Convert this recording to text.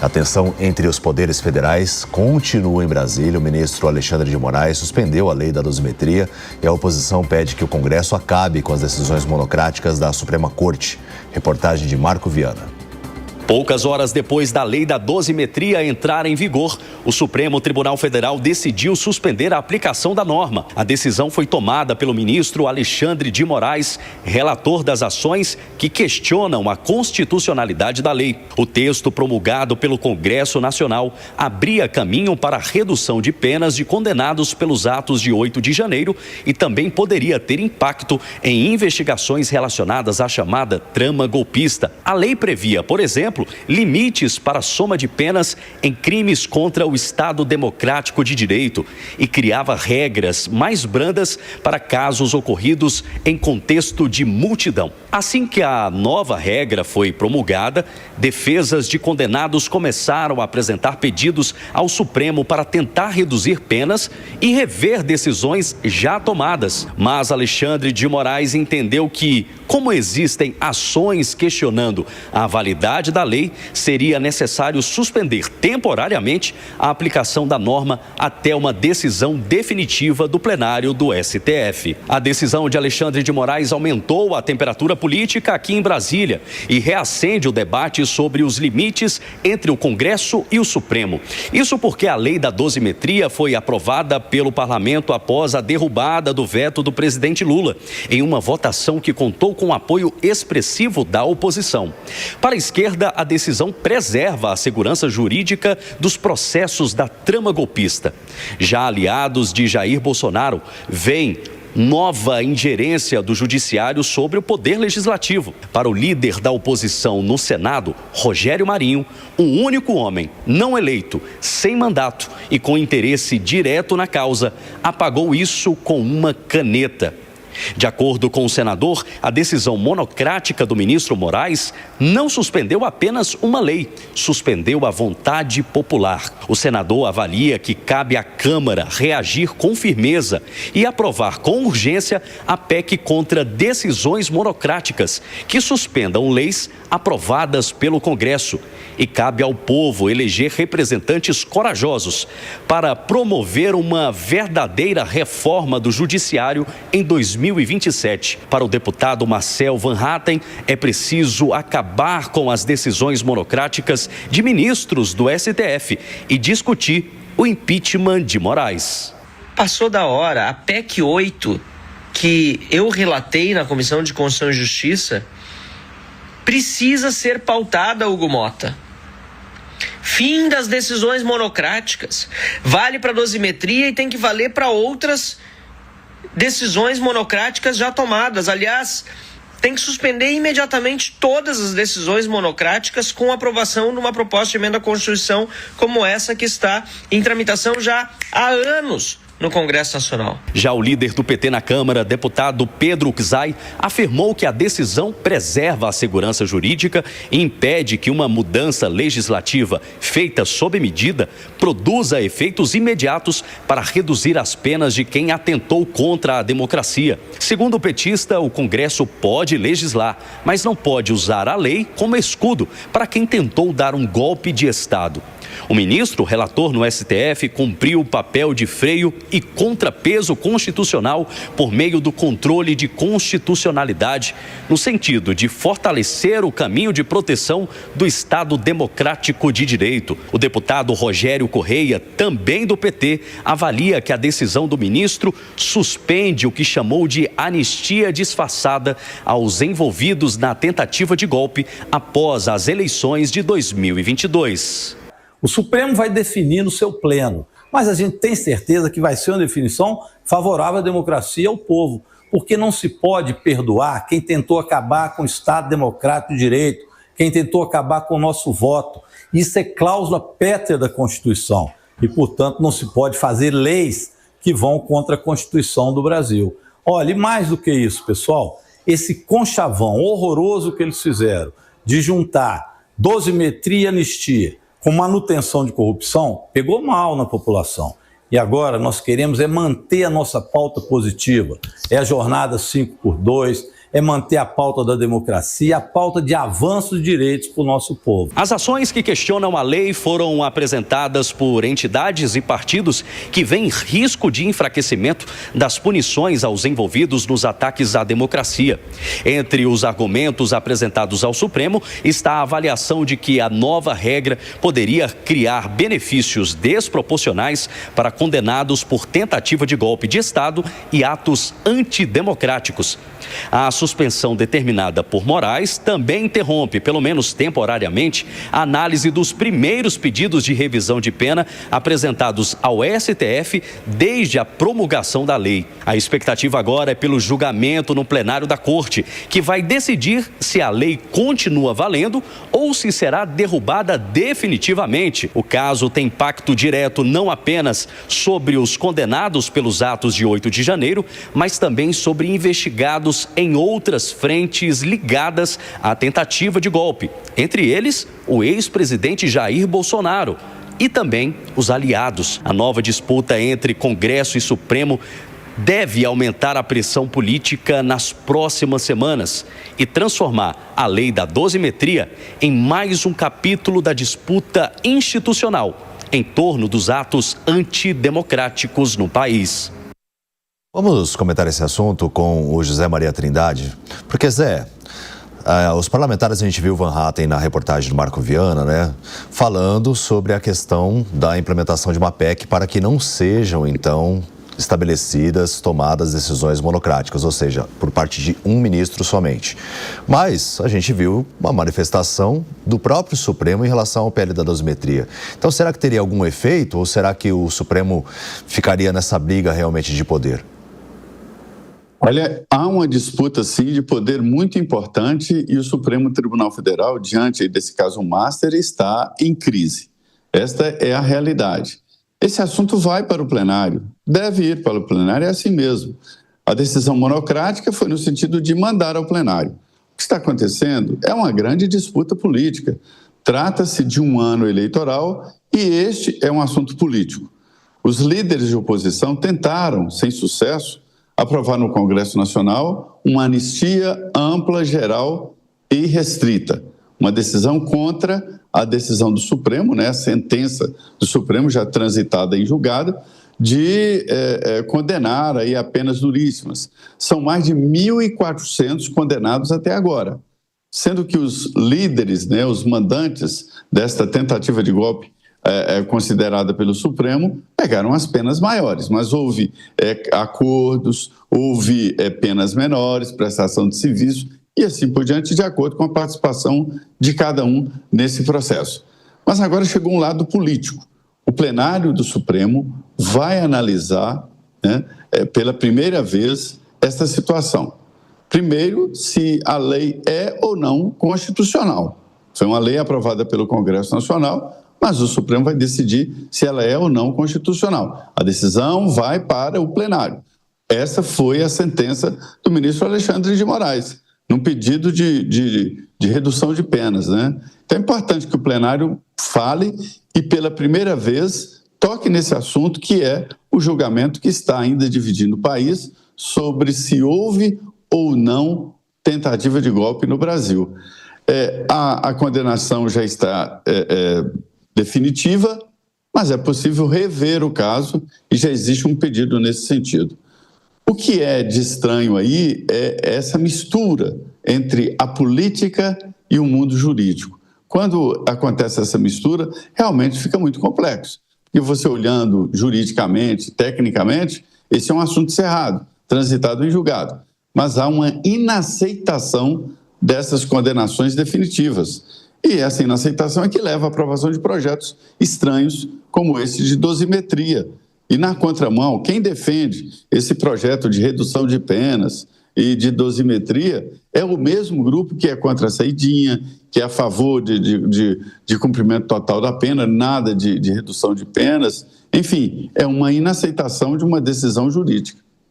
A tensão entre os poderes federais continua em Brasília. O ministro Alexandre de Moraes suspendeu a lei da dosimetria e a oposição pede que o Congresso acabe com as decisões monocráticas da Suprema Corte. Reportagem de Marco Viana. Poucas horas depois da lei da dosimetria entrar em vigor, o Supremo Tribunal Federal decidiu suspender a aplicação da norma. A decisão foi tomada pelo ministro Alexandre de Moraes, relator das ações que questionam a constitucionalidade da lei. O texto promulgado pelo Congresso Nacional abria caminho para a redução de penas de condenados pelos atos de 8 de janeiro e também poderia ter impacto em investigações relacionadas à chamada trama golpista. A lei previa, por exemplo, limites para a soma de penas em crimes contra o Estado Democrático de Direito e criava regras mais brandas para casos ocorridos em contexto de multidão. Assim que a nova regra foi promulgada, defesas de condenados começaram a apresentar pedidos ao Supremo para tentar reduzir penas e rever decisões já tomadas. Mas Alexandre de Moraes entendeu que, como existem ações questionando a validade da lei, seria necessário suspender temporariamente a aplicação da norma até uma decisão definitiva do plenário do STF. A decisão de Alexandre de Moraes aumentou a temperatura política aqui em Brasília e reacende o debate sobre os limites entre o Congresso e o Supremo. Isso porque a lei da dosimetria foi aprovada pelo parlamento após a derrubada do veto do presidente Lula, em uma votação que contou com o apoio expressivo da oposição. Para a esquerda, a decisão preserva a segurança jurídica dos processos da trama golpista. Já aliados de Jair Bolsonaro veem nova ingerência do judiciário sobre o poder legislativo. Para o líder da oposição no Senado, Rogério Marinho, um único homem não eleito, sem mandato e com interesse direto na causa, apagou isso com uma caneta. De acordo com o senador, a decisão monocrática do ministro Moraes não suspendeu apenas uma lei, suspendeu a vontade popular. O senador avalia que cabe à Câmara reagir com firmeza e aprovar com urgência a PEC contra decisões monocráticas, que suspendam leis aprovadas pelo Congresso. E cabe ao povo eleger representantes corajosos para promover uma verdadeira reforma do judiciário em 2027. Para o deputado Marcel Van Hatten, é preciso acabar com as decisões monocráticas de ministros do STF e discutir o impeachment de Moraes. Passou da hora. A PEC 8, que eu relatei na Comissão de Constituição e Justiça, precisa ser pautada, Hugo Mota. Fim das decisões monocráticas. Vale para a dosimetria e tem que valer para outras decisões monocráticas já tomadas. Aliás, tem que suspender imediatamente todas as decisões monocráticas com aprovação de uma proposta de emenda à Constituição como essa que está em tramitação já há anos no Congresso Nacional. Já o líder do PT na Câmara, deputado Pedro Czai, afirmou que a decisão preserva a segurança jurídica e impede que uma mudança legislativa feita sob medida produza efeitos imediatos para reduzir as penas de quem atentou contra a democracia. Segundo o petista, o Congresso pode legislar, mas não pode usar a lei como escudo para quem tentou dar um golpe de Estado. O ministro, relator no STF, cumpriu o papel de freio e contrapeso constitucional por meio do controle de constitucionalidade, no sentido de fortalecer o caminho de proteção do Estado Democrático de Direito. O deputado Rogério Correia, também do PT, avalia que a decisão do ministro suspende o que chamou de anistia disfarçada aos envolvidos na tentativa de golpe após as eleições de 2022. O Supremo vai definir no seu pleno, mas a gente tem certeza que vai ser uma definição favorável à democracia e ao povo, porque não se pode perdoar quem tentou acabar com o Estado Democrático de Direito, quem tentou acabar com o nosso voto. Isso é cláusula pétrea da Constituição e, portanto, não se pode fazer leis que vão contra a Constituição do Brasil. Olha, e mais do que isso, pessoal, esse conchavão horroroso que eles fizeram de juntar dosimetria e anistia com manutenção de corrupção, pegou mal na população. E agora nós queremos manter a nossa pauta positiva. É a jornada 5x2, é manter a pauta da democracia, a pauta de avanço de direitos para o nosso povo. As ações que questionam a lei foram apresentadas por entidades e partidos que veem risco de enfraquecimento das punições aos envolvidos nos ataques à democracia. Entre os argumentos apresentados ao Supremo está a avaliação de que a nova regra poderia criar benefícios desproporcionais para condenados por tentativa de golpe de Estado e atos antidemocráticos. A suspensão determinada por Moraes também interrompe, pelo menos temporariamente, a análise dos primeiros pedidos de revisão de pena apresentados ao STF desde a promulgação da lei. A expectativa agora é pelo julgamento no plenário da Corte, que vai decidir se a lei continua valendo ou se será derrubada definitivamente. O caso tem impacto direto não apenas sobre os condenados pelos atos de 8 de janeiro, mas também sobre investigados em outras frentes ligadas à tentativa de golpe. Entre eles, o ex-presidente Jair Bolsonaro e também os aliados. A nova disputa entre Congresso e Supremo deve aumentar a pressão política nas próximas semanas e transformar a lei da dosimetria em mais um capítulo da disputa institucional em torno dos atos antidemocráticos no país. Vamos comentar esse assunto com o José Maria Trindade, porque, Zé, os parlamentares, a gente viu o Van Hatten na reportagem do Marco Viana, né, falando sobre a questão da implementação de uma PEC para que não sejam, então, estabelecidas, tomadas decisões monocráticas, ou seja, por parte de um ministro somente. Mas a gente viu uma manifestação do próprio Supremo em relação ao PL da dosimetria. Então, será que teria algum efeito ou será que o Supremo ficaria nessa briga realmente de poder? Olha, há uma disputa, sim, de poder muito importante e o Supremo Tribunal Federal, diante desse caso Master, está em crise. Esta é a realidade. Esse assunto vai para o plenário, deve ir para o plenário, é assim mesmo. A decisão monocrática foi no sentido de mandar ao plenário. O que está acontecendo é uma grande disputa política. Trata-se de um ano eleitoral e este é um assunto político. Os líderes de oposição tentaram, sem sucesso, aprovar no Congresso Nacional uma anistia ampla, geral e restrita. Uma decisão contra a decisão do Supremo, né, a sentença do Supremo já transitada em julgado, de condenar aí a penas duríssimas. São mais de 1.400 condenados até agora, sendo que os líderes, né, os mandantes desta tentativa de golpe considerada pelo Supremo, pegaram as penas maiores, mas houve acordos, houve penas menores, prestação de serviço e assim por diante, de acordo com a participação de cada um nesse processo. Mas agora chegou um lado político. O plenário do Supremo vai analisar, né, pela primeira vez esta situação. Primeiro, se a lei é ou não constitucional. Foi uma lei aprovada pelo Congresso Nacional, mas o Supremo vai decidir se ela é ou não constitucional. A decisão vai para o plenário. Essa foi a sentença do ministro Alexandre de Moraes, num pedido de redução de penas, né? Então é importante que o plenário fale e, pela primeira vez, toque nesse assunto que é o julgamento que está ainda dividindo o país sobre se houve ou não tentativa de golpe no Brasil. A condenação já está definitiva, mas é possível rever o caso e já existe um pedido nesse sentido. O que é de estranho aí é essa mistura entre a política e o mundo jurídico. Quando acontece essa mistura, realmente fica muito complexo. E você olhando juridicamente, tecnicamente, esse é um assunto cerrado, transitado em julgado. Mas há uma inaceitação dessas condenações definitivas. E essa inaceitação é que leva à aprovação de projetos estranhos como esse de dosimetria. E na contramão, quem defende esse projeto de redução de penas e de dosimetria é o mesmo grupo que é contra a saidinha, que é a favor de cumprimento total da pena, nada de redução de penas. Enfim, é uma inaceitação de uma decisão jurídica.